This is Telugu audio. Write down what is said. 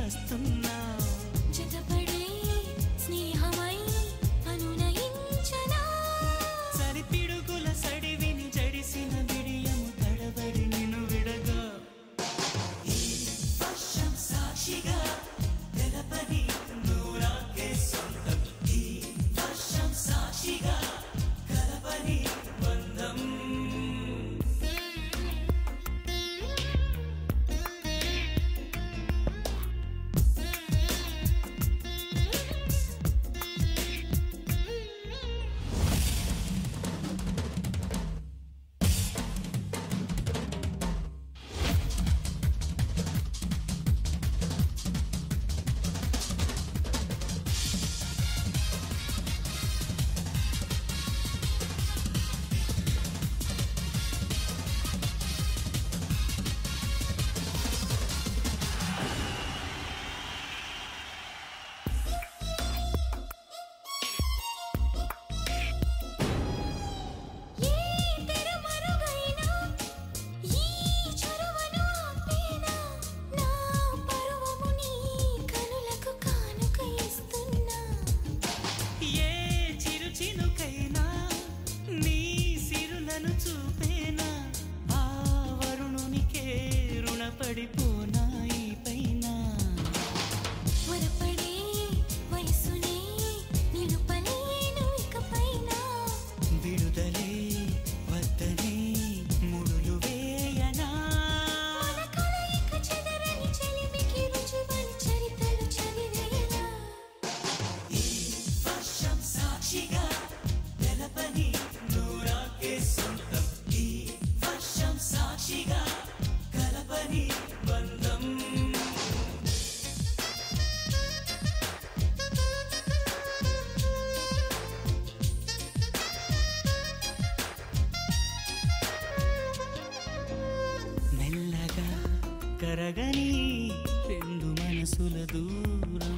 వస్తున్నా జతపడే స్నేహమై అనునయించనా సరిపిడుగుల సడివిని జడిసిన బిడియము తడబడి నిన్ను విడగా ఈ వర్షం సాక్షిగా తెలపని నూరాకే సొంతం ఈ వర్షం సాక్షిగా కలపని బంధం చూపేనా ఆ వరుణునికే రుణపడిపోనా ఈ పైన వరపడే వయసునే నిలుపలేను ఇకపైన విడుదలే వద్దనే ముడులు వేయనా మన కలయిక చెదరని చెలిమికి రుజువని చరితలు చదివేలా ఈ వర్షం సాక్షిగా తెలపని నూరాకే సొంతం ఈ వర్షం సాక్షిగా కలపని బంధం మెల్లగా కరగని రెండు మనసుల దూరం